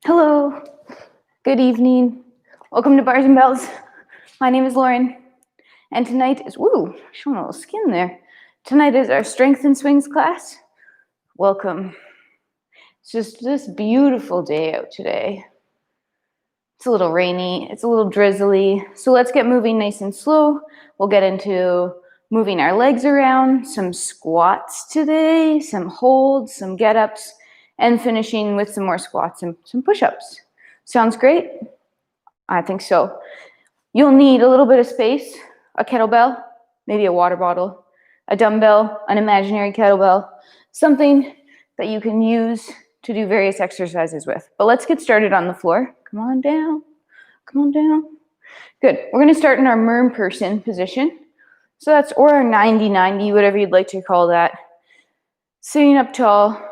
Hello, good evening. Welcome to Bars and Bells. My name is Lauryn, and tonight is, showing a little skin there. Tonight is our strength and swings class. Welcome. It's just this beautiful day out today. It's a little rainy, it's a little drizzly, so let's get moving nice and slow. We'll get into moving our legs around, some squats today, some holds, some get-ups, and finishing with some more squats and some push-ups. Sounds great? I think so. You'll need a little bit of space, a kettlebell, maybe a water bottle, a dumbbell, an imaginary kettlebell, something that you can use to do various exercises with. But let's get started on the floor. Come on down. Come on down. Good. We're going to start in our merm person position. So that's, or our 90-90, whatever you'd like to call that. Sitting up tall,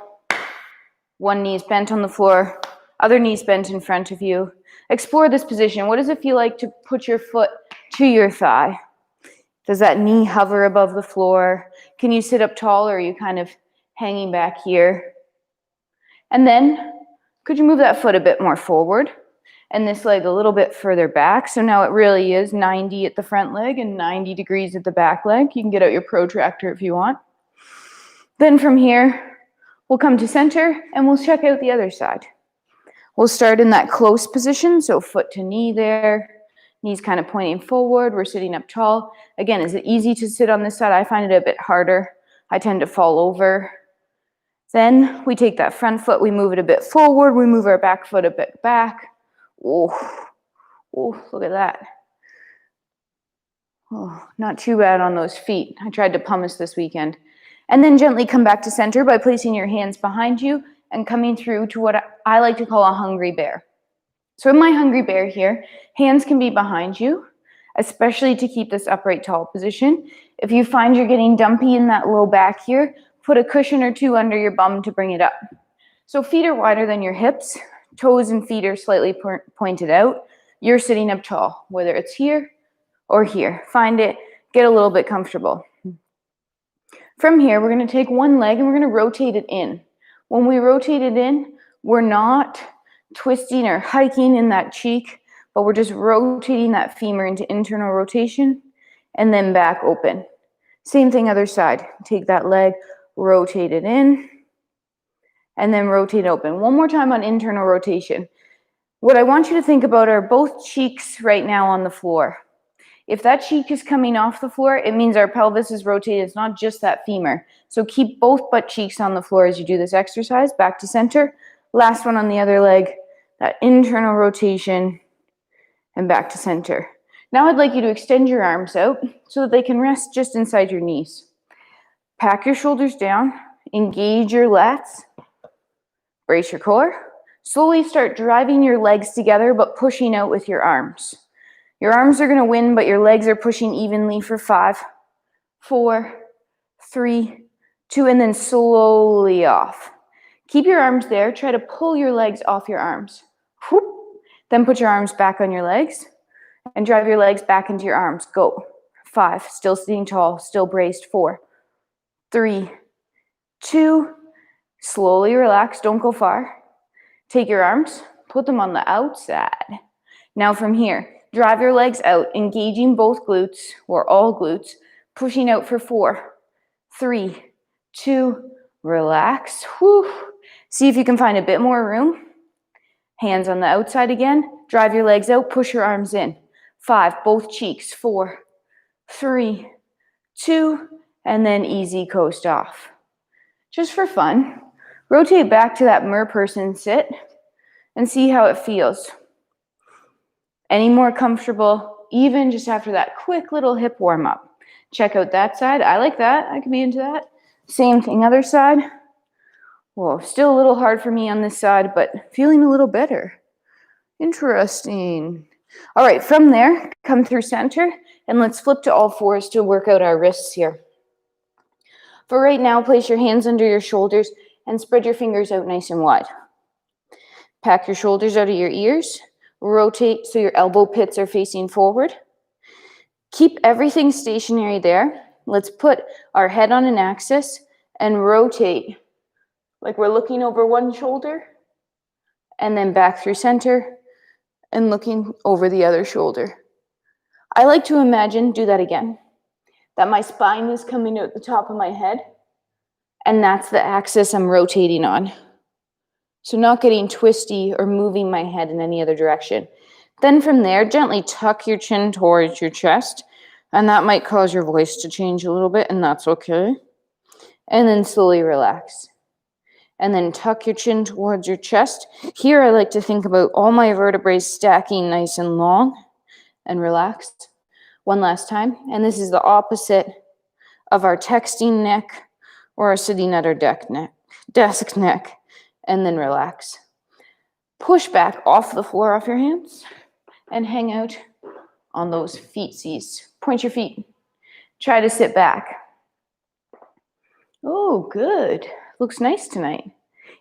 one knee's bent on the floor, other knee's bent in front of you. Explore this position. What does it feel like to put your foot to your thigh? Does that knee hover above the floor? Can you sit up tall, or are you kind of hanging back here? And then, could you move that foot a bit more forward? And this leg a little bit further back. So now it really is 90 at the front leg and 90 degrees at the back leg. You can get out your protractor if you want. Then from here, we'll come to center and we'll check out the other side. We'll start in that close position, so foot to knee there, knees kind of pointing forward, we're sitting up tall. Again, is it easy to sit on this side? I find it a bit harder. I tend to fall over. Then we take that front foot, we move it a bit forward, we move our back foot a bit back. Oh, look at that. Oh, not too bad on those feet. I tried to pumice this weekend. And then gently come back to center by placing your hands behind you and coming through to what I like to call a hungry bear. So in my hungry bear here, hands can be behind you, especially to keep this upright tall position. If you find you're getting dumpy in that low back here, put a cushion or two under your bum to bring it up. So feet are wider than your hips, toes and feet are slightly pointed out. You're sitting up tall, whether it's here or here. Find it, get a little bit comfortable. From here, we're going to take one leg and we're going to rotate it in. When we rotate it in, we're not twisting or hiking in that cheek, but we're just rotating that femur into internal rotation and then back open. Same thing other side. Take that leg, rotate it in, and then rotate open. One more time on internal rotation. What I want you to think about are both cheeks right now on the floor. If that cheek is coming off the floor, it means our pelvis is rotated. It's not just that femur. So keep both butt cheeks on the floor as you do this exercise. Back to center. Last one on the other leg. That internal rotation and back to center. Now I'd like you to extend your arms out so that they can rest just inside your knees. Pack your shoulders down. Engage your lats. Brace your core. Slowly start driving your legs together but pushing out with your arms. Your arms are going to win, but your legs are pushing evenly for 5, 4, 3, 2, and then slowly off. Keep your arms there. Try to pull your legs off your arms. Whoop. Then put your arms back on your legs and drive your legs back into your arms. Go. 5, still sitting tall, still braced. 4, 3, 2, slowly relax. Don't go far. Take your arms, put them on the outside. Now from here, drive your legs out, engaging both glutes, or all glutes, pushing out for 4, 3, 2, relax. Whew. See if you can find a bit more room. Hands on the outside again. Drive your legs out, push your arms in. 5, both cheeks. 4, 3, 2, and then easy coast off. Just for fun, rotate back to that mer person sit and see how it feels. Any more comfortable, even just after that quick little hip warm up. Check out that side. I like that. I could be into that. Same thing, other side. Whoa, still a little hard for me on this side, but feeling a little better. Interesting. All right, from there, come through center, and let's flip to all fours to work out our wrists here. For right now, place your hands under your shoulders and spread your fingers out nice and wide. Pack your shoulders out of your ears. Rotate so your elbow pits are facing forward. Keep everything stationary there. Let's put our head on an axis and rotate like we're looking over one shoulder and then back through center and looking over the other shoulder. I like to imagine, do that again, that my spine is coming out the top of my head, and that's the axis I'm rotating on. So not getting twisty or moving my head in any other direction. Then from there, gently tuck your chin towards your chest, and that might cause your voice to change a little bit, and that's okay. And then slowly relax. And then tuck your chin towards your chest. Here I like to think about all my vertebrae stacking nice and long and relaxed. One last time. And this is the opposite of our texting neck or our sitting at our desk neck. And then relax. Push back off the floor, off your hands, and hang out on those feetsies. Point your feet. Try to sit back. Oh, good. Looks nice tonight.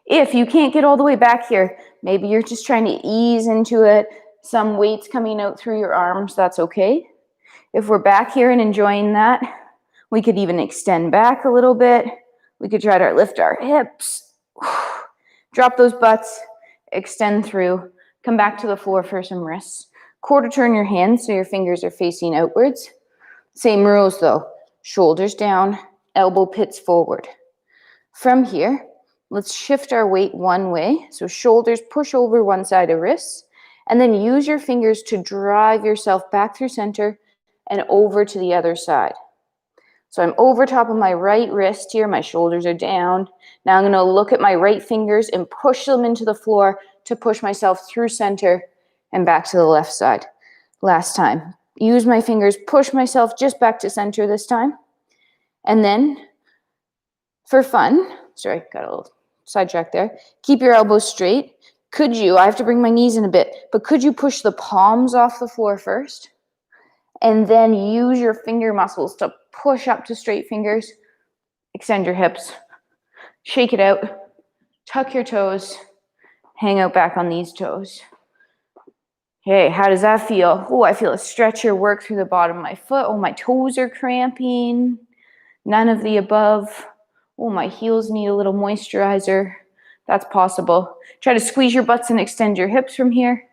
If you can't get all the way back here, maybe you're just trying to ease into it, some weights coming out through your arms, that's okay. If we're back here and enjoying that, we could even extend back a little bit. We could try to lift our hips. Drop those butts, extend through, come back to the floor for some wrists. Quarter turn your hands so your fingers are facing outwards. Same rules though, shoulders down, elbow pits forward. From here, let's shift our weight one way. So shoulders push over one side of wrists, and then use your fingers to drive yourself back through center and over to the other side. So I'm over top of my right wrist here, my shoulders are down. Now I'm gonna look at my right fingers and push them into the floor to push myself through center and back to the left side. Last time, use my fingers, push myself just back to center this time. And then, for fun, sorry, got a little sidetracked there. Keep your elbows straight. Could you, I have to bring my knees in a bit, but could you push the palms off the floor first? And then use your finger muscles to push up to straight fingers. Extend your hips. Shake it out. Tuck your toes. Hang out back on these toes. Hey, how does that feel? Oh, I feel a stretcher work through the bottom of my foot. Oh, my toes are cramping. None of the above. Oh, my heels need a little moisturizer. That's possible. Try to squeeze your butts and extend your hips from here.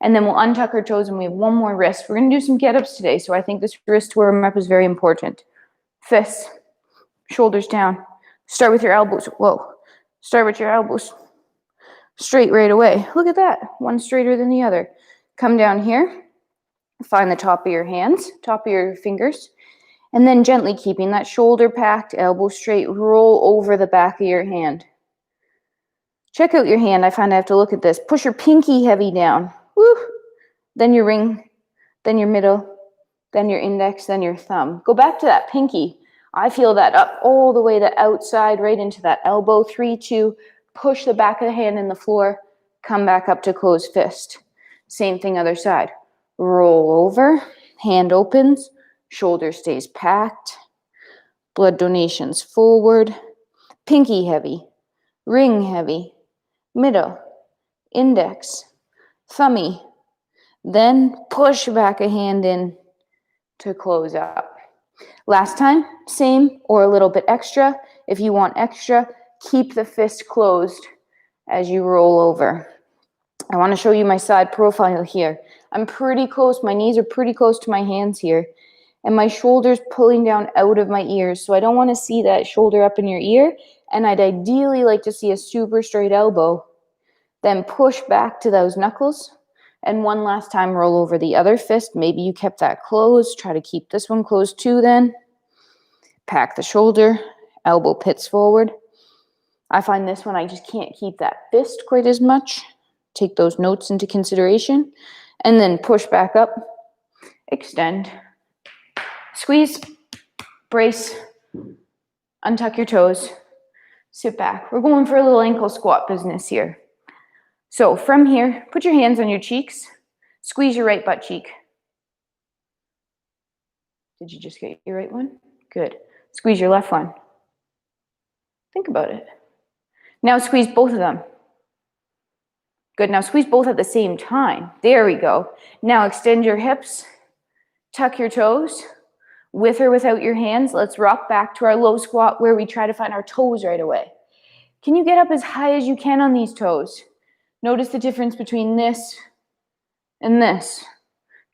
And then we'll untuck our toes and we have one more wrist. We're going to do some get-ups today, so I think this wrist warm-up is very important. Fists, shoulders down. Start with your elbows. Whoa. Start with your elbows straight right away. Look at that. One straighter than the other. Come down here. Find the top of your hands, top of your fingers. And then gently keeping that shoulder packed, elbow straight, roll over the back of your hand. Check out your hand. I find I have to look at this. Push your pinky heavy down. Woo. Then your ring, then your middle, then your index, then your thumb. Go back to that pinky. I feel that up all the way to outside, right into that elbow. 3, 2, push the back of the hand in the floor. Come back up to closed fist. Same thing other side. Roll over, hand opens, shoulder stays packed. Blood donations forward. Pinky heavy, ring heavy, middle, index, thummy. Then push back a hand in to close up. Last time, same or a little bit extra. If you want extra, keep the fist closed as you roll over. I want to show you my side profile here. I'm pretty close, my knees are pretty close to my hands here, and my shoulders pulling down out of my ears. So I don't want to see that shoulder up in your ear, and I'd ideally like to see a super straight elbow. Then push back to those knuckles, and one last time roll over the other fist. Maybe you kept that closed. Try to keep this one closed too then. Pack the shoulder, elbow pits forward. I find this one I just can't keep that fist quite as much. Take those notes into consideration. And then push back up, extend, squeeze, brace, untuck your toes, sit back. We're going for a little ankle squat business here. So from here, put your hands on your cheeks, squeeze your right butt cheek. Did you just get your right one? Good. Squeeze your left one. Think about it. Now squeeze both of them. Good, now squeeze both at the same time. There we go. Now extend your hips, tuck your toes, with or without your hands. Let's rock back to our low squat where we try to find our toes right away. Can you get up as high as you can on these toes? Notice the difference between this and this.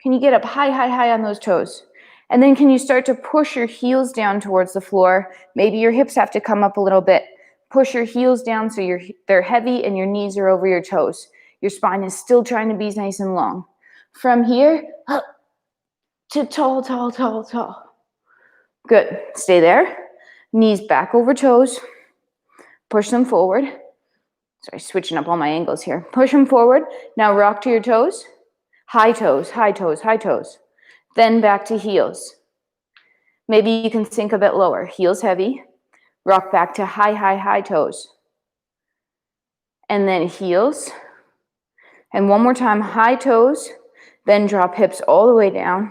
Can you get up high, high, high on those toes? And then can you start to push your heels down towards the floor? Maybe your hips have to come up a little bit. Push your heels down so they're heavy and your knees are over your toes. Your spine is still trying to be nice and long. From here, up to tall, tall, tall, tall. Good. Stay there. Knees back over toes. Push them forward. Sorry, switching up all my angles here. Push them forward. Now rock to your toes. High toes, high toes, high toes. Then back to heels. Maybe you can sink a bit lower. Heels heavy. Rock back to high, high, high toes. And then heels. And one more time, high toes. Then drop hips all the way down.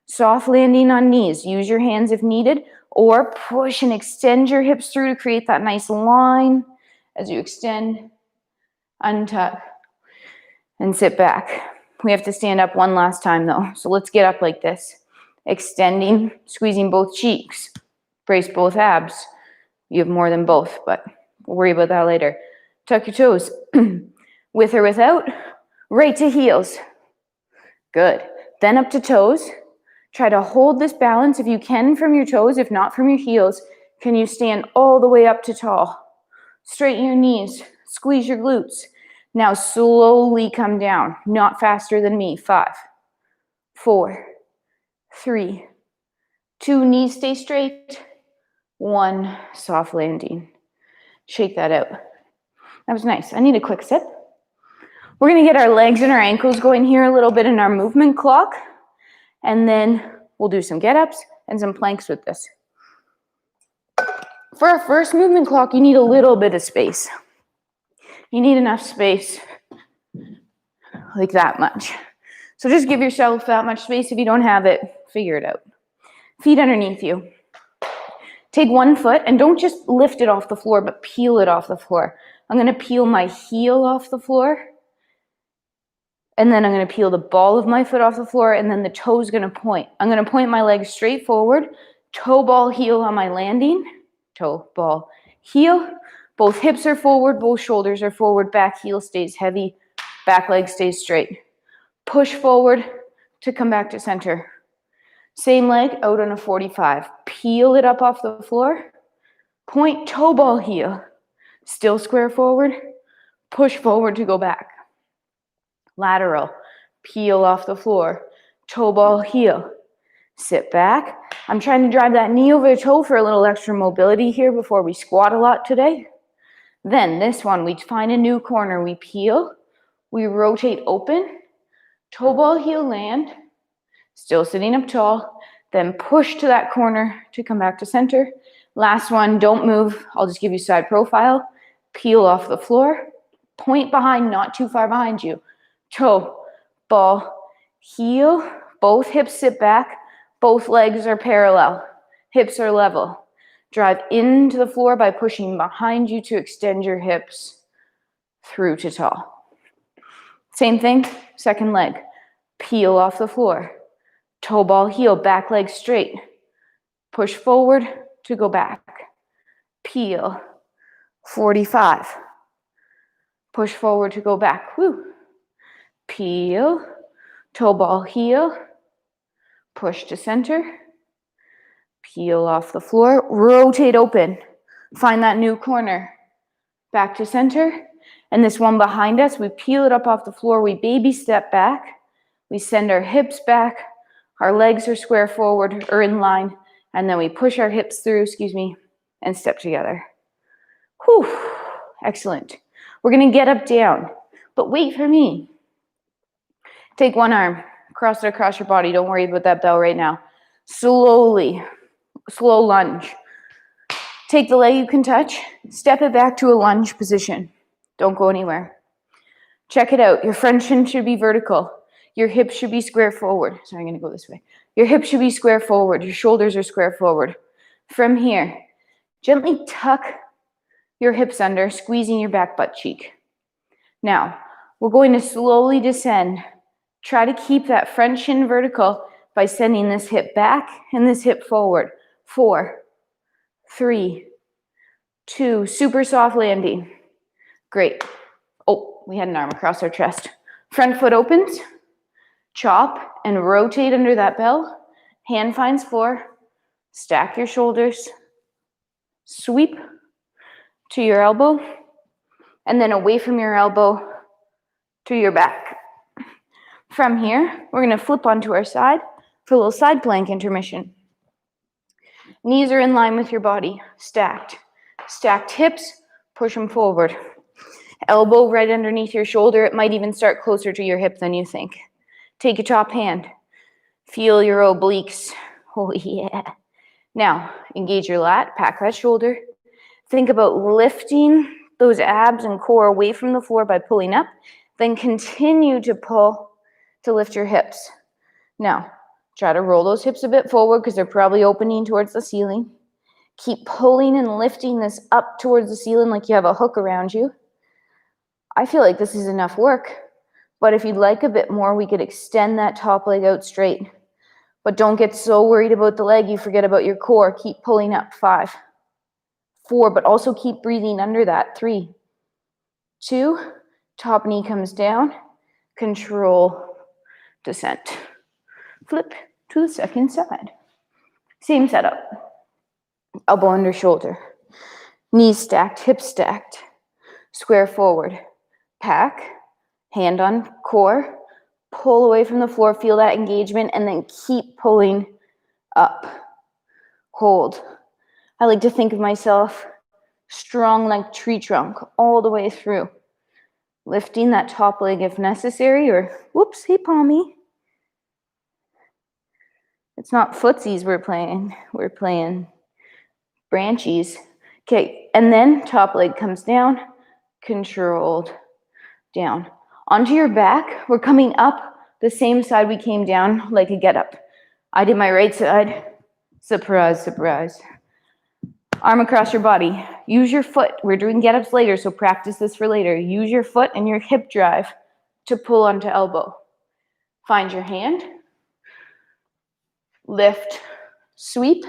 Soft landing on knees. Use your hands if needed. Or push and extend your hips through to create that nice line. As you extend, untuck, and sit back. We have to stand up one last time though. So let's get up like this. Extending, squeezing both cheeks. Brace both abs. You have more than both, but we'll worry about that later. Tuck your toes. With or without, right to heels. Good. Then up to toes. Try to hold this balance if you can from your toes, if not from your heels. Can you stand all the way up to tall? Straighten your knees. Squeeze your glutes. Now slowly come down, not faster than me. 5, 4, 3, 2, knees stay straight. 1, soft landing. Shake that out. That was nice. I need a quick sip. We're gonna get our legs and our ankles going here a little bit in our movement clock. And then we'll do some get-ups and some planks with this. For our first movement clock, you need a little bit of space. You need enough space, like that much. So just give yourself that much space. If you don't have it, figure it out. Feet underneath you. Take one foot and don't just lift it off the floor, but peel it off the floor. I'm gonna peel my heel off the floor. And then I'm gonna peel the ball of my foot off the floor, and then the toe's gonna point. I'm gonna point my legs straight forward, toe, ball, heel on my landing. Toe, ball, heel. Both hips are forward, both shoulders are forward, back heel stays heavy, back leg stays straight. Push forward to come back to center. Same leg out on a 45. Peel it up off the floor. Point, toe, ball, heel. Still square forward. Push forward to go back. Lateral. Peel off the floor. Toe, ball, heel. Sit back. I'm trying to drive that knee over the toe for a little extra mobility here before we squat a lot today. Then this one, we find a new corner. We peel. We rotate open. Toe, ball, heel, land. Still sitting up tall. Then push to that corner to come back to center. Last one, don't move. I'll just give you side profile. Peel off the floor. Point behind, not too far behind you. Toe, ball, heel. Both hips sit back. Both legs are parallel. Hips are level. Drive into the floor by pushing behind you to extend your hips through to tall. Same thing, second leg. Peel off the floor. Toe, ball, heel, back leg straight. Push forward to go back. Peel. 45. Push forward to go back. Woo. Peel. Toe, ball, heel. Push to center. Peel off the floor. Rotate open. Find that new corner. Back to center. And this one behind us, we peel it up off the floor. We baby step back. We send our hips back. Our legs are square forward or in line. And then we push our hips through, and step together. Whew. Excellent. We're going to get up, down. But wait for me. Take one arm. Cross it across your body. Don't worry about that bell right now. Slowly. Slow lunge. Take the leg you can touch. Step it back to a lunge position. Don't go anywhere. Check it out. Your front shin should be vertical. Your hips should be square forward. Sorry, I'm going to go this way. Your hips should be square forward. Your shoulders are square forward. From here, gently tuck your hips under, squeezing your back butt cheek. Now, we're going to slowly descend. Try to keep that front shin vertical by sending this hip back and this hip forward. 4, 3, 2, super soft landing. Great. Oh, we had an arm across our chest. Front foot opens, chop and rotate under that bell. Hand finds floor. Stack your shoulders. Sweep to your elbow, and then away from your elbow to your back. From here, we're going to flip onto our side for a little side plank intermission. Knees are in line with your body, stacked. Stacked hips, push them forward. Elbow right underneath your shoulder. It might even start closer to your hip than you think. Take your top hand. Feel your obliques. Oh yeah. Now, engage your lat, pack that shoulder. Think about lifting those abs and core away from the floor by pulling up. Then continue to pull to lift your hips. Now, try to roll those hips a bit forward because they're probably opening towards the ceiling. Keep pulling and lifting this up towards the ceiling like you have a hook around you. I feel like this is enough work, but if you'd like a bit more, we could extend that top leg out straight. But don't get so worried about the leg you forget about your core. Keep pulling up. 5, 4, but also keep breathing under that. 3, 2, top knee comes down. Control descent. Flip to the second side. Same setup. Elbow under shoulder. Knees stacked, hips stacked. Square forward. Pack. Hand on core. Pull away from the floor. Feel that engagement and then keep pulling up. Hold. I like to think of myself strong like tree trunk all the way through. Lifting that top leg if necessary, or whoops, hey Palmy. It's not footsies we're playing branchies. Okay, and then top leg comes down, controlled down. Onto your back, we're coming up the same side we came down like a get up. I did my right side, surprise, surprise. Arm across your body. Use your foot. We're doing get-ups later, so practice this for later. Use your foot and your hip drive to pull onto elbow. Find your hand. Lift. Sweep.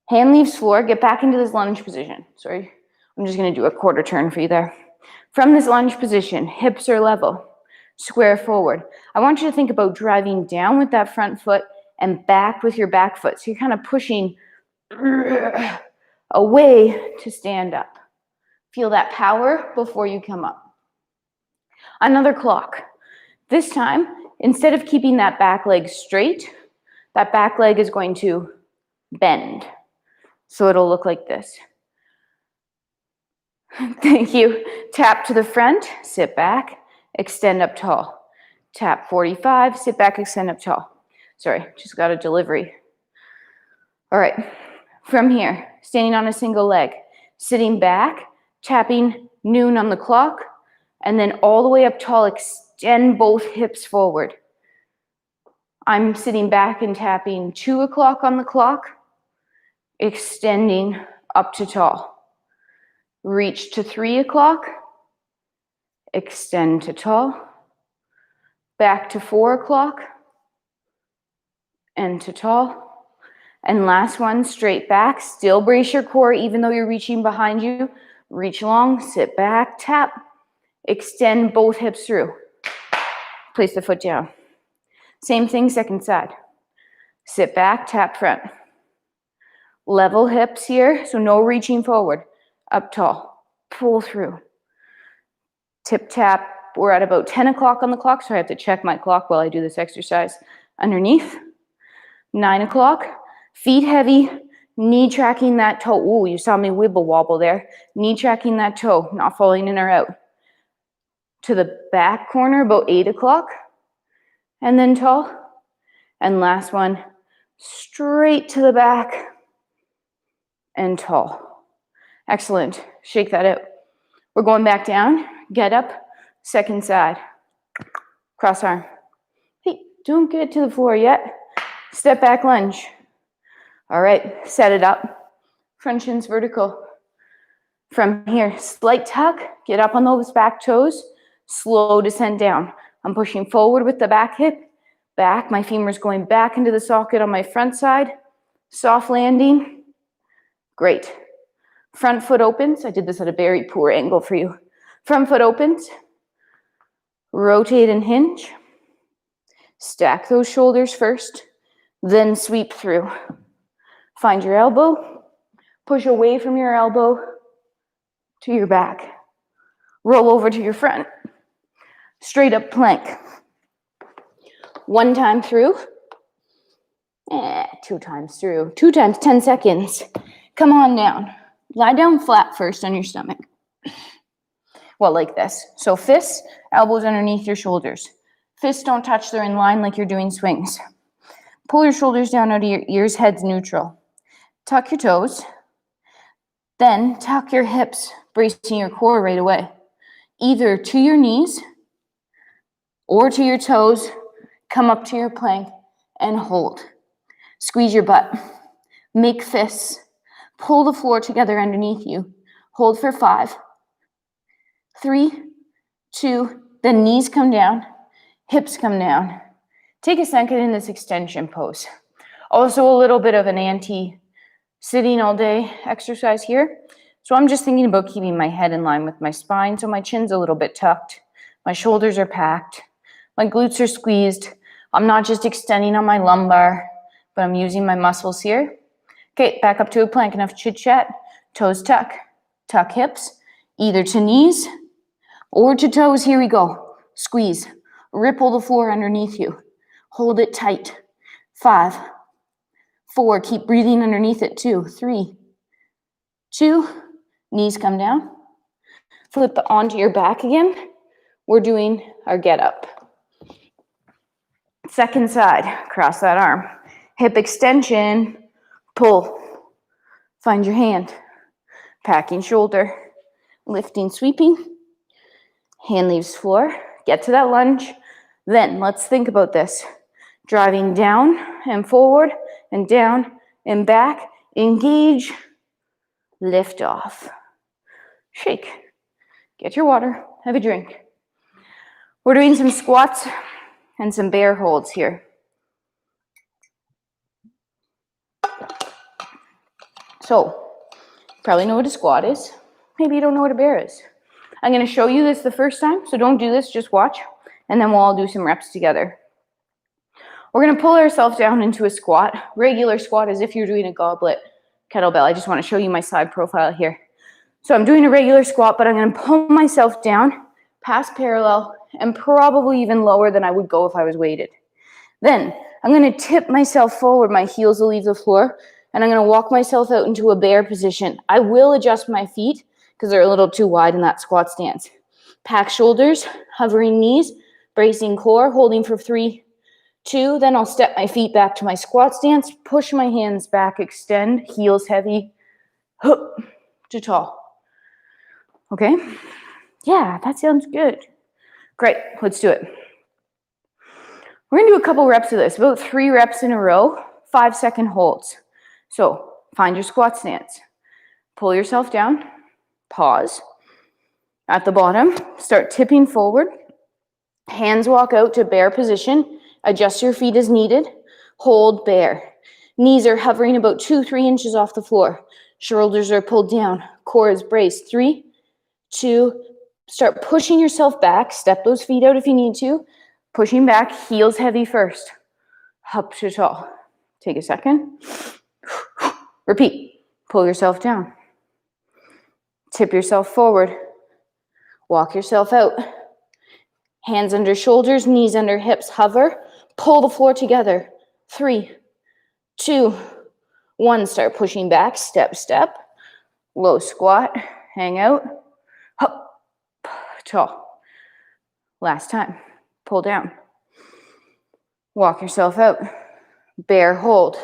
Hand leaves floor. Get back into this lunge position. Sorry, I'm just going to do a quarter turn for you there. From this lunge position, hips are level. Square forward. I want you to think about driving down with that front foot and back with your back foot. So you're kind of pushing away to stand up. Feel that power before you come up. Another clock. This time, instead of keeping that back leg straight, that back leg is going to bend. So it'll look like this. Thank you. Tap to the front, sit back, extend up tall. Tap 45, sit back, extend up tall. Sorry, just got a delivery. All right. From here, standing on a single leg, sitting back, tapping noon on the clock, and then all the way up tall, extend both hips forward. I'm sitting back and tapping 2 o'clock on the clock, extending up to tall. Reach to 3 o'clock, extend to tall, back to 4 o'clock, and to tall. And last one, straight back. Still brace your core even though you're reaching behind you. Reach long, sit back, tap. Extend both hips through. Place the foot down. Same thing, second side. Sit back, tap front. Level hips here, so no reaching forward. Up tall. Pull through. Tip tap. We're at about 10 o'clock on the clock, so I have to check my clock while I do this exercise. Underneath. 9 o'clock. Feet heavy, knee tracking that toe. Ooh, you saw me wibble wobble there. Knee tracking that toe, not falling in or out. To the back corner, about 8 o'clock. And then tall. And last one, straight to the back and tall. Excellent. Shake that out. We're going back down. Get up. Second side. Cross arm. Hey, don't get to the floor yet. Step back lunge. All right, set it up. Front shin's vertical. From here, slight tuck. Get up on those back toes. Slow descent down. I'm pushing forward with the back hip. Back, my femur's going back into the socket on my front side. Soft landing. Great. Front foot opens. I did this at a very poor angle for you. Front foot opens. Rotate and hinge. Stack those shoulders first, then sweep through. Find your elbow. Push away from your elbow to your back. Roll over to your front. Straight up plank. One time through. 2 times through. 2 times, 10 seconds. Come on down. Lie down flat first on your stomach. Well, like this. So fists, elbows underneath your shoulders. Fists don't touch, they're in line like you're doing swings. Pull your shoulders down out of your ears, head's neutral. Tuck your toes. Then tuck your hips, bracing your core right away. Either to your knees or to your toes. Come up to your plank and hold. Squeeze your butt. Make fists. Pull the floor together underneath you. Hold for 5, 3, 2, then knees come down, hips come down. Take a second in this extension pose. Also a little bit of an anti-sitting all day exercise here. So I'm just thinking about keeping my head in line with my spine, so my chin's a little bit tucked, my shoulders are packed, my glutes are squeezed. I'm not just extending on my lumbar, but I'm using my muscles here. Okay, back up to a plank, enough chit chat. Toes tuck, tuck hips, either to knees or to toes. Here we go. Squeeze, ripple the floor underneath you. Hold it tight. 5, 4, keep breathing underneath it. 2, 3, 2, knees come down. Flip onto your back again. We're doing our get up. Second side, cross that arm. Hip extension, pull. Find your hand. Packing shoulder. Lifting, sweeping. Hand leaves floor. Get to that lunge. Then let's think about this. Driving down and forward and down and back. Engage. Lift off. Shake. Get your water. Have a drink. We're doing some squats and some bear holds here. So, you probably know what a squat is. Maybe you don't know what a bear is. I'm going to show you this the first time, so don't do this, just watch, and then we'll all do some reps together. We're going to pull ourselves down into a squat. Regular squat as if you're doing a goblet kettlebell. I just want to show you my side profile here. So I'm doing a regular squat, but I'm going to pull myself down, past parallel, and probably even lower than I would go if I was weighted. Then I'm going to tip myself forward. My heels will leave the floor, and I'm going to walk myself out into a bear position. I will adjust my feet because they're a little too wide in that squat stance. Pack shoulders, hovering knees, bracing core, holding for 3, 2. Then I'll step my feet back to my squat stance, push my hands back, extend, heels heavy, hook to tall. Okay? Yeah, that sounds good. Great, let's do it. We're going to do a couple reps of this, about 3 reps in a row, 5-second holds. So find your squat stance. Pull yourself down, pause. At the bottom, start tipping forward. Hands walk out to bear position. Adjust your feet as needed. Hold bear. Knees are hovering about 2-3 inches off the floor. Shoulders are pulled down. Core is braced. 3, 2, start pushing yourself back. Step those feet out if you need to. Pushing back, heels heavy first. Up to tall. Take a second. Repeat. Pull yourself down. Tip yourself forward. Walk yourself out. Hands under shoulders, knees under hips. Hover. Pull the floor together. 3, 2, 1. Start pushing back. Step, step. Low squat. Hang out. Up. Tall. Last time. Pull down. Walk yourself out. Bear hold.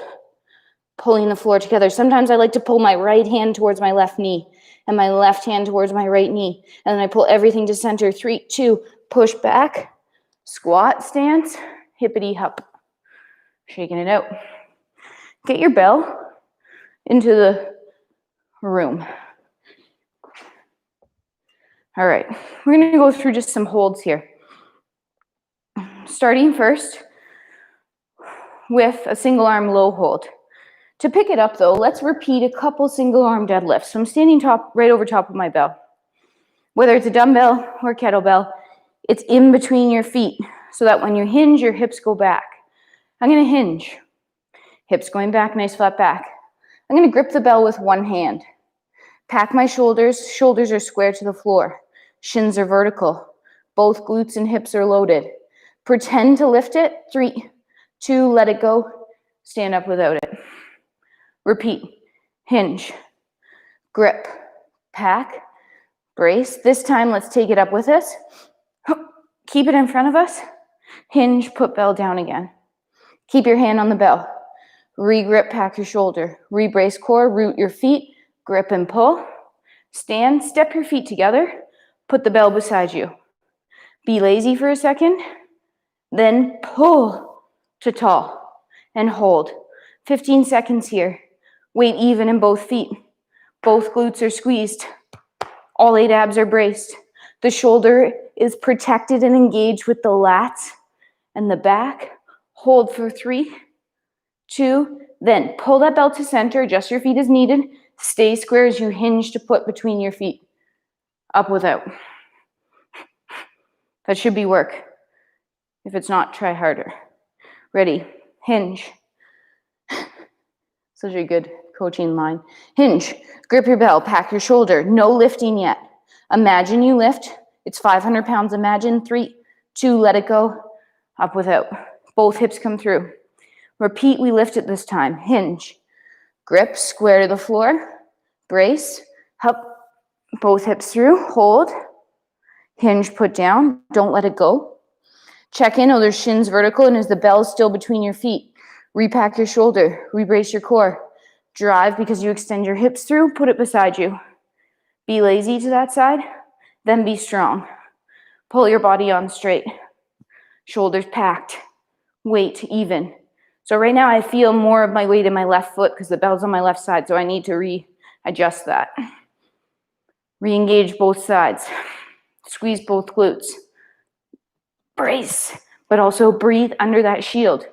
Pulling the floor together. Sometimes I like to pull my right hand towards my left knee and my left hand towards my right knee. And then I pull everything to center. 3, 2, push back. Squat stance. Hippity hop. Shaking it out. Get your bell into the room. All right. We're going to go through just some holds here. Starting first with a single arm low hold. To pick it up though, let's repeat a couple single arm deadlifts. So I'm standing right over top of my bell. Whether it's a dumbbell or kettlebell, it's in between your feet so that when you hinge, your hips go back. I'm gonna hinge. Hips going back, nice flat back. I'm gonna grip the bell with one hand. Pack my shoulders. Shoulders are square to the floor. Shins are vertical. Both glutes and hips are loaded. Pretend to lift it. 3, 2, let it go. Stand up without it. Repeat. Hinge. Grip. Pack. Brace. This time, let's take it up with us. Keep it in front of us. Hinge, put bell down again. Keep your hand on the bell. Re-grip, pack your shoulder. Re-brace core, root your feet. Grip and pull. Stand, step your feet together. Put the bell beside you. Be lazy for a second. Then pull to tall and hold. 15 seconds here. Weight even in both feet. Both glutes are squeezed. All 8 abs are braced. The shoulder is protected and engaged with the lats and the back. Hold for 3, 2, then pull that bell to center. Adjust your feet as needed. Stay square as you hinge to put between your feet. Up without. That should be work. If it's not, try harder. Ready. Hinge. Such a good coaching line. Hinge. Grip your bell. Pack your shoulder. No lifting yet. Imagine you lift. It's 500 pounds. Imagine 3, 2, let it go. Up without. Both hips come through. Repeat, we lift it this time. Hinge. Grip, square to the floor. Brace. Up. Both hips through. Hold. Hinge, put down. Don't let it go. Check in. Oh, there's shins vertical, and is the bell still between your feet? Repack your shoulder. Rebrace your core. Drive because you extend your hips through. Put it beside you. Be lazy to that side. Then be strong. Pull your body on straight. Shoulders packed. Weight even. So right now I feel more of my weight in my left foot because the bell's on my left side, so I need to readjust that. Re-engage both sides. Squeeze both glutes. Brace, but also breathe under that shield.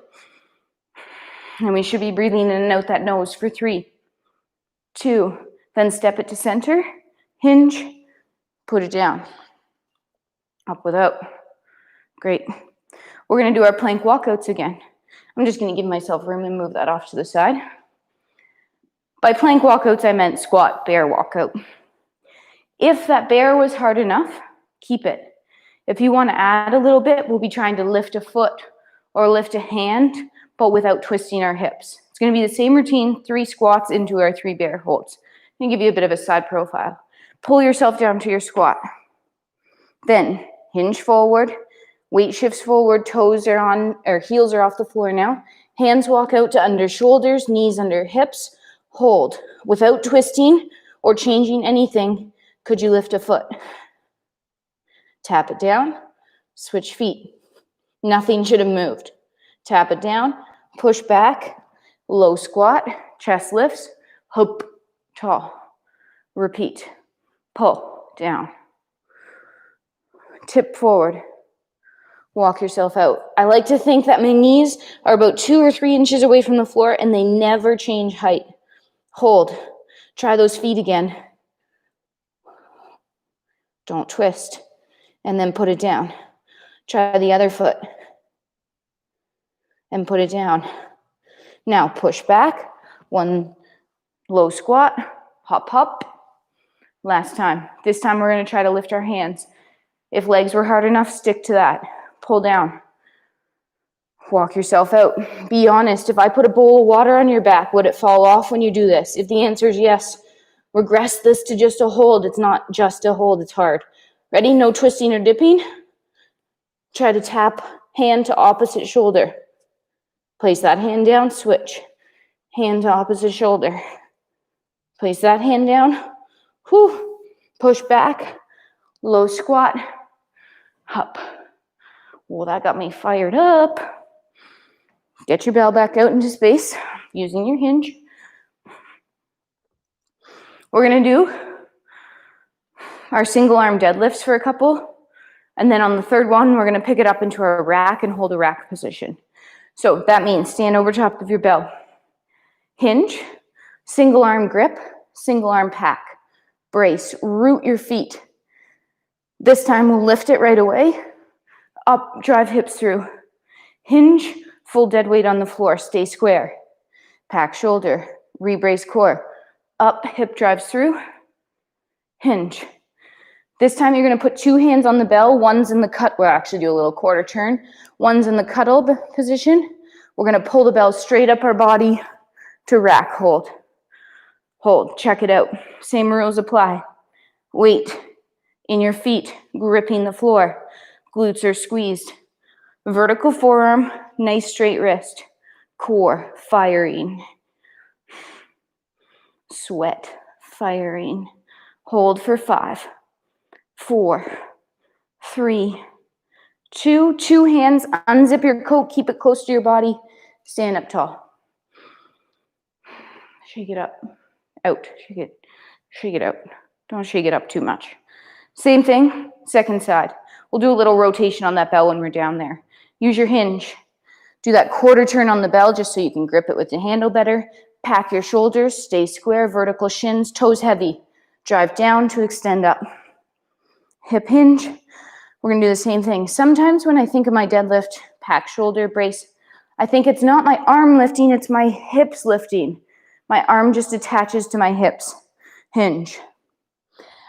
And we should be breathing in and out that nose for 3, 2, then step it to center. Hinge, put it down. Up without. Great. We're going to do our plank walkouts again. I'm just going to give myself room and move that off to the side. By plank walkouts, I meant squat, bear walkout. If that bear was hard enough, keep it. If you want to add a little bit, we'll be trying to lift a foot or lift a hand, but without twisting our hips. It's going to be the same routine, 3 squats into our 3 bear holds. I'm going to give you a bit of a side profile. Pull yourself down to your squat. Then hinge forward. Weight shifts forward, toes are on, or heels are off the floor now. Hands walk out to under shoulders, knees under hips. Hold. Without twisting or changing anything, could you lift a foot? Tap it down, switch feet. Nothing should have moved. Tap it down, push back, low squat, chest lifts, hoop, tall. Repeat. Pull, down. Tip forward. Walk yourself out. I like to think that my knees are about 2 or 3 inches away from the floor and they never change height. Hold. Try those feet again. Don't twist. And then put it down. Try the other foot. And put it down. Now push back. 1 low squat. Hop, hop. Last time. This time we're going to try to lift our hands. If legs were hard enough, stick to that. Pull down. Walk yourself out. Be honest. If I put a bowl of water on your back, would it fall off when you do this? If the answer is yes, regress this to just a hold. It's not just a hold. It's hard. Ready? No twisting or dipping. Try to tap hand to opposite shoulder. Place that hand down. Switch. Hand to opposite shoulder. Place that hand down. Whew. Push back. Low squat. Up. Well, that got me fired up. Get your bell back out into space using your hinge. We're going to do our single arm deadlifts for a couple. And then on the third one, we're going to pick it up into our rack and hold a rack position. So that means stand over top of your bell. Hinge, single arm grip, single arm pack. Brace, root your feet. This time we'll lift it right away. Up, drive hips through. Hinge, full dead weight on the floor, stay square. Pack shoulder, rebrace core. Up, hip drives through. Hinge. This time you're gonna put 2 hands on the bell, one's in the cut, we'll actually do a little quarter turn. One's in the cuddle position. We're gonna pull the bell straight up our body to rack hold. Hold, check it out. Same rules apply. Weight in your feet, gripping the floor. Glutes are squeezed. Vertical forearm, nice straight wrist. Core, firing. Sweat, firing. Hold for 5, 4, 3, 2. 2 hands, unzip your coat, keep it close to your body. Stand up tall. Shake it up, out, shake it out. Don't shake it up too much. Same thing, second side. We'll do a little rotation on that bell when we're down there. Use your hinge. Do that quarter turn on the bell just so you can grip it with the handle better. Pack your shoulders, stay square, vertical shins, toes heavy. Drive down to extend up. Hip hinge. We're gonna do the same thing. Sometimes when I think of my deadlift, pack shoulder, brace, I think it's not my arm lifting, it's my hips lifting. My arm just attaches to my hips. Hinge.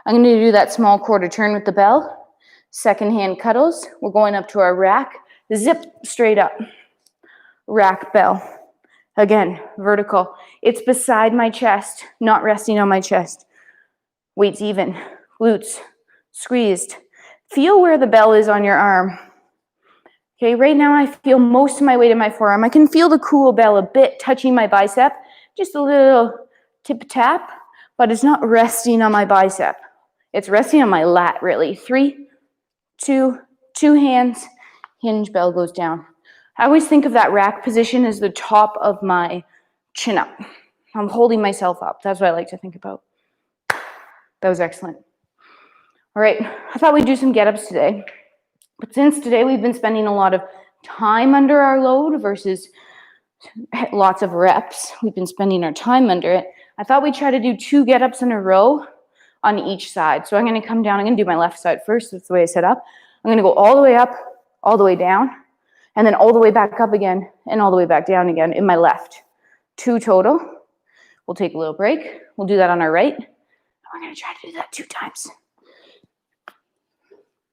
I'm gonna do that small quarter turn with the bell. Second hand cuddles. We're going up to our rack. Zip straight up. Rack bell. Again, vertical. It's beside my chest, not resting on my chest. Weights even. Glutes squeezed. Feel where the bell is on your arm. Okay, right now I feel most of my weight in my forearm. I can feel the cool bell a bit touching my bicep, just a little tip tap, but it's not resting on my bicep. It's resting on my lat, really. 3, 2, 2 hands, hinge, bell goes down. I always think of that rack position as the top of my chin up. I'm holding myself up. That's what I like to think about. That was excellent. All right, I thought we'd do some get-ups today. But since today we've been spending a lot of time under our load versus lots of reps, we've been spending our time under it, I thought we'd try to do 2 get-ups in a row on each side. So I'm gonna come down, I'm gonna do my left side first, that's the way I set up. I'm gonna go all the way up, all the way down, and then all the way back up again, and all the way back down again in my left. 2 total. We'll take a little break. We'll do that on our right. We're gonna try to do that 2 times.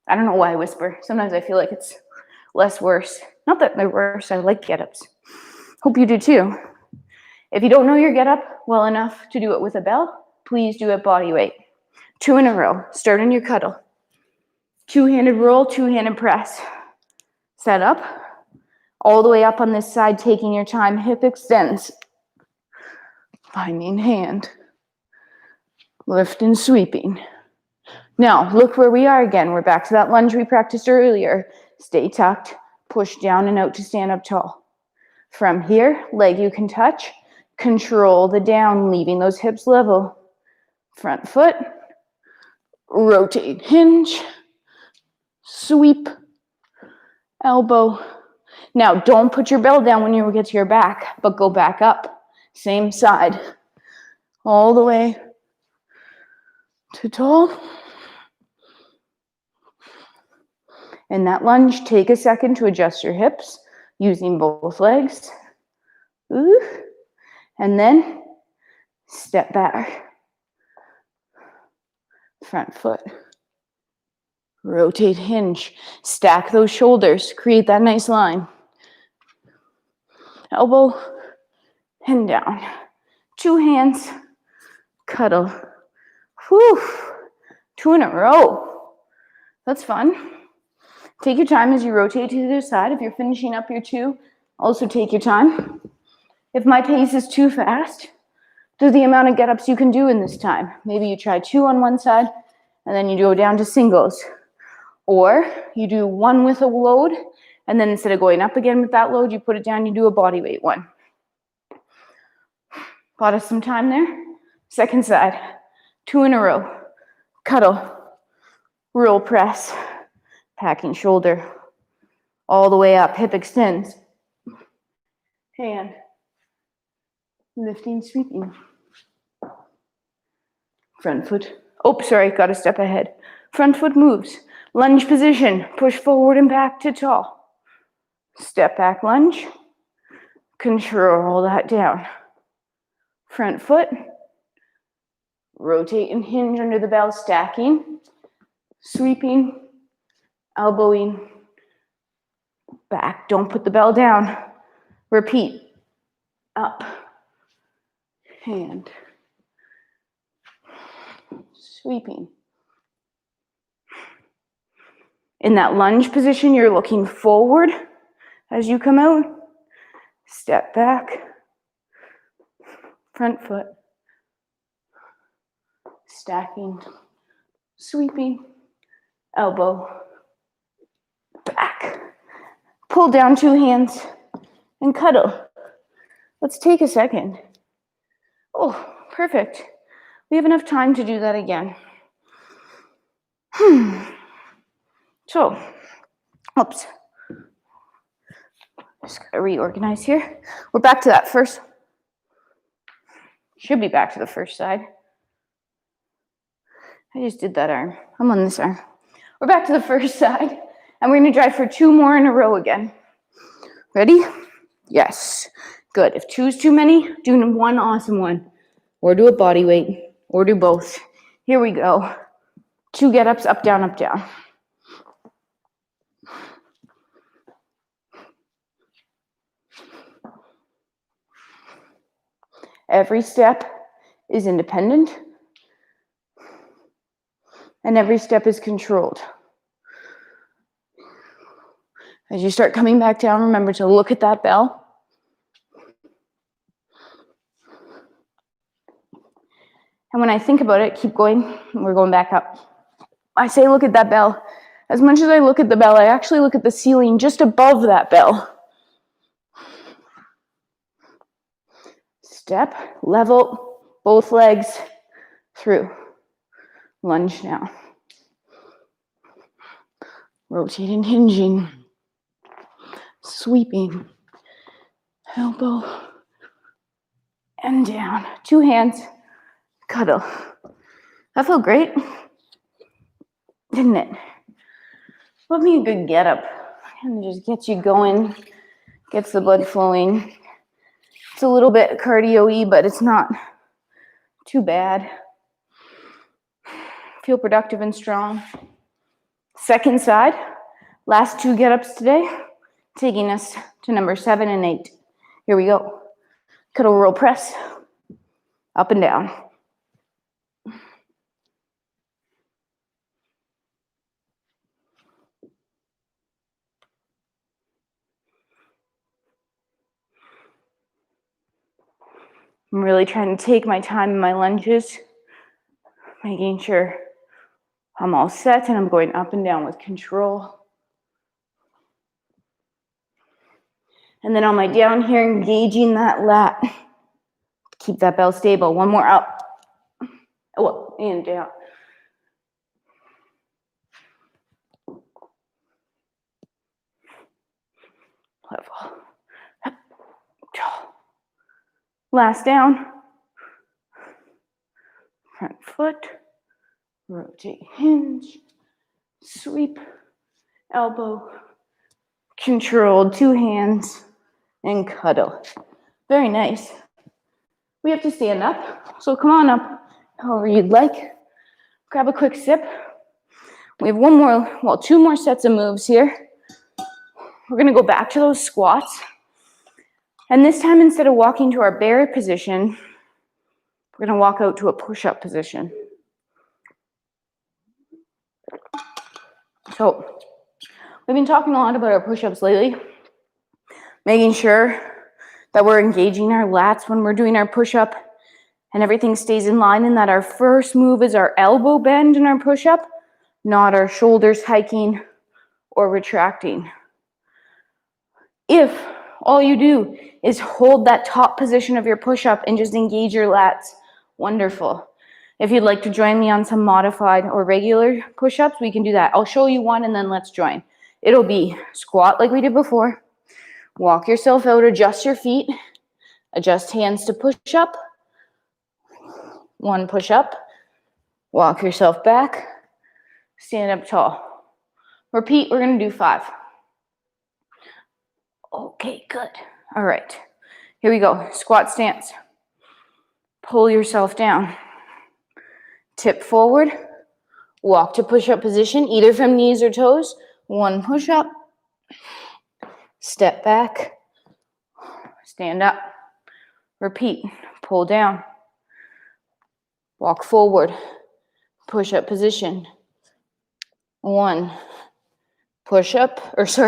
I don't know why I whisper. Sometimes I feel like it's less worse. Not that they're worse, I like get-ups. Hope you do too. If you don't know your get-up well enough to do it with a bell, please do it body weight. 2 in a row. Start in your cuddle. 2-handed roll, 2-handed press. Set up. All the way up on this side, taking your time. Hip extends. Finding hand. Lift and sweeping. Now, look where we are again. We're back to that lunge we practiced earlier. Stay tucked, push down and out to stand up tall. From here, leg you can touch. Control the down, leaving those hips level. Front foot. Rotate, hinge. Sweep. Elbow. Now, don't put your bell down when you get to your back, but go back up. Same side. All the way to tall. In that lunge, take a second to adjust your hips using both legs. Ooh. And then step back. Front foot. Rotate, hinge. Stack those shoulders. Create that nice line. Elbow and down. 2 hands. Cuddle. Whew. 2 in a row. That's fun. Take your time as you rotate to the other side. If you're finishing up your 2, also take your time. If my pace is too fast, do the amount of get-ups you can do in this time. Maybe you try 2 on one side, and then you go down to singles. Or you do 1 with a load, and then instead of going up again with that load, you put it down, you do a body weight 1. Bought us some time there. Second side, 2 in a row. Cuddle, roll press. Packing shoulder, all the way up, hip extends. Hand, lifting, sweeping. Front foot, oh, sorry, got a step ahead. Front foot moves. Lunge position. Push forward and back to tall. Step back lunge. Control that down. Front foot. Rotate and hinge under the bell, stacking. Sweeping. Elbowing. Back. Don't put the bell down. Repeat. Up. Hand. Sweeping. In that lunge position, you're looking forward as you come out. Step back. Front foot. Stacking. Sweeping. Elbow. Back. Pull down 2 hands and cuddle. Let's take a second. Oh, perfect. We have enough time to do that again. So, oops. Just gotta reorganize here. We're back to that first. Should be back to the first side. I just did that arm. I'm on this arm. We're back to the first side, and we're gonna drive for 2 more in a row again. Ready? Yes. Good. If 2 is too many, do 1 awesome one. Or do a body weight, or do both. Here we go. 2 get-ups, up, down, up, down. Every step is independent, and every step is controlled. As you start coming back down, remember to look at that bell. And when I think about it, keep going. We're going back up. I say look at that bell. As much as I look at the bell, I actually look at the ceiling just above that bell. Step, level, both legs through. Lunge now. Rotate and hinging. Sweeping. Elbow. And down. 2 hands. Cuddle. That felt great, didn't it? Love me a good get up. And just gets you going, gets the blood flowing. It's a little bit cardio-y, but it's not too bad. Feel productive and strong. Second side, last 2 get-ups today, taking us to number 7 and 8. Here we go. Cuddle roll press, up and down. I'm really trying to take my time in my lunges, making sure I'm all set and I'm going up and down with control. And then on my down here, engaging that lat. Keep that bell stable. 1 more up. Oh, and down. Level. Last down. Front foot. Rotate, hinge. Sweep. Elbow. Controlled. 2 hands. And cuddle. Very nice. We have to stand up. So come on up however you'd like. Grab a quick sip. We have 2 more sets of moves here. We're going to go back to those squats. And this time, instead of walking to our bear position, we're going to walk out to a push-up position. So, we've been talking a lot about our push-ups lately, making sure that we're engaging our lats when we're doing our push-up and everything stays in line, and that our first move is our elbow bend in our push-up, not our shoulders hiking or retracting. If all you do is hold that top position of your push-up and just engage your lats, wonderful. If you'd like to join me on some modified or regular push-ups, we can do that. I'll show you one and then let's join. It'll be squat like we did before. Walk yourself out, adjust your feet, adjust hands to push up. 1 push up, walk yourself back, Stand up tall. Repeat, we're gonna do 5. Okay, good. All right, here we go. Squat stance. Pull yourself down. Tip forward. Walk to push-up position, either from knees or toes. 1 push-up. Step back. Stand up. Repeat. Pull down. Walk forward. Push-up position. 1. Push-up,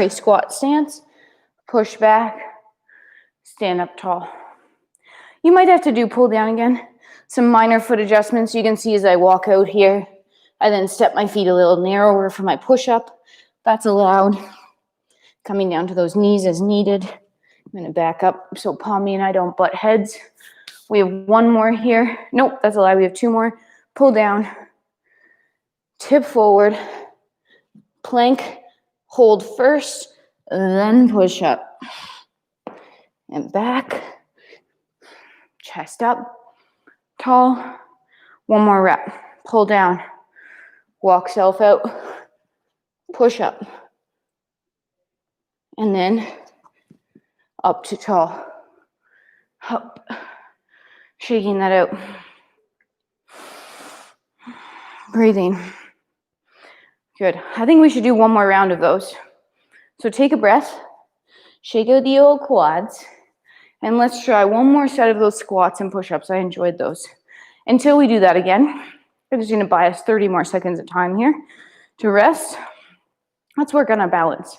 squat stance. Push back. Stand up tall. You might have to do pull down again. Some minor foot adjustments you can see as I walk out here. I then step my feet a little narrower for my push-up. That's allowed. Coming down to those knees as needed. I'm going to back up so Palmy and I don't butt heads. We have 1 more here. Nope, that's a lie. We have 2 more. Pull down. Tip forward. Plank. Hold first. Then push up. And back. Chest up. Tall. 1 more rep. Pull down. Walk self out. Push up. And then up to tall. Up. Shaking that out. Breathing. Good. I think we should do 1 more round of those. So take a breath. Shake out the old quads. And let's try 1 more set of those squats and push-ups. I enjoyed those. Until we do that again, I'm just going to buy us 30 more seconds of time here to rest. Let's work on our balance.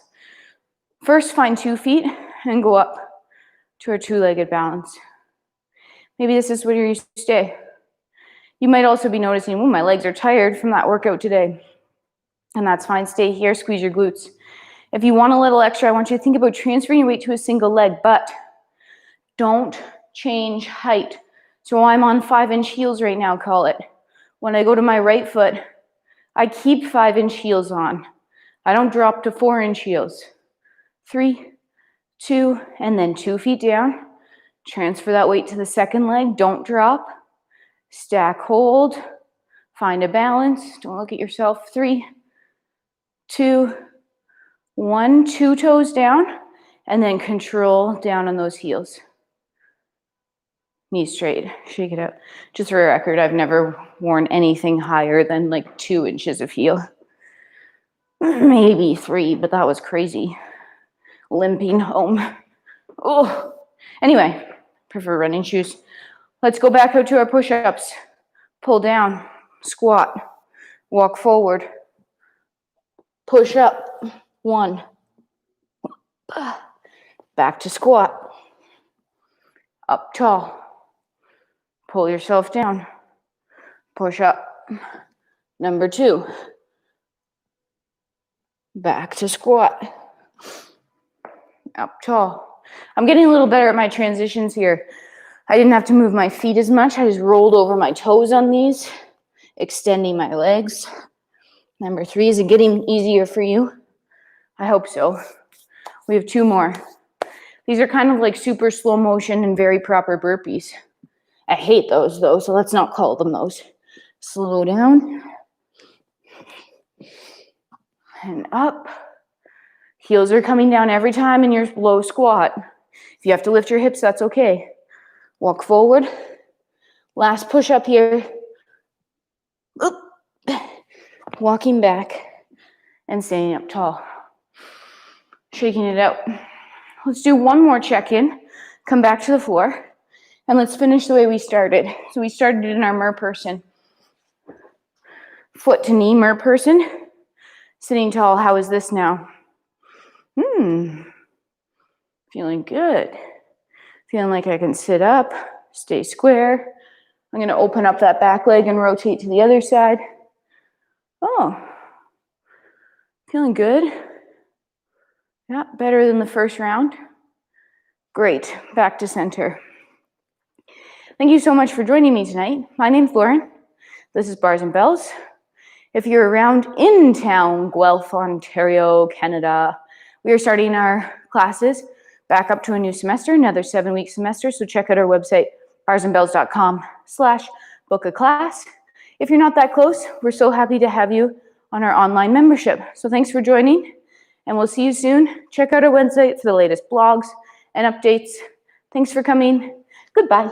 First, find 2 feet and go up to our 2-legged balance. Maybe this is where you stay. You might also be noticing, oh, my legs are tired from that workout today. And that's fine. Stay here, squeeze your glutes. If you want a little extra, I want you to think about transferring your weight to a single leg, but don't change height. So I'm on 5-inch heels right now, call it. When I go to my right foot, I keep 5-inch heels on. I don't drop to 4-inch heels. 3, 2, and then 2 feet down. Transfer that weight to the second leg. Don't drop. Stack, hold. Find a balance. Don't look at yourself. 3, 2, 1. 2 toes down. And then control down on those heels. Knees straight. Shake it out. Just for a record, I've never worn anything higher than like 2 inches of heel. Maybe 3, but that was crazy. Limping home. Oh. Anyway, prefer running shoes. Let's go back out to our push-ups. Pull down. Squat. Walk forward. Push up. 1. Back to squat. Up tall. Pull yourself down. Push up. Number 2. Back to squat. Up tall. I'm getting a little better at my transitions here. I didn't have to move my feet as much. I just rolled over my toes on these, extending my legs. Number 3, is it getting easier for you? I hope so. We have 2 more. These are kind of like super slow motion and very proper burpees. I hate those though, so let's not call them those. Slow down. And up. Heels are coming down every time in your low squat. If you have to lift your hips, that's okay. Walk forward. Last push up here. Oop. Walking back and staying up tall. Shaking it out. Let's do 1 more check-in. Come back to the floor. And let's finish the way we started. So we started in our mer person. Foot to knee mer person. Sitting tall. How is this now? Feeling good. Feeling like I can sit up, stay square. I'm going to open up that back leg and rotate to the other side. Oh, feeling good. Yeah, better than the first round. Great. Back to center. Thank you so much for joining me tonight. My name's Lauryn. This is Bars and Bells. If you're around in town, Guelph, Ontario, Canada, we are starting our classes back up to a new semester, another 7-week semester. So check out our website, barresandbells.com/book a class. If you're not that close, we're so happy to have you on our online membership. So thanks for joining, and we'll see you soon. Check out our website for the latest blogs and updates. Thanks for coming. Goodbye.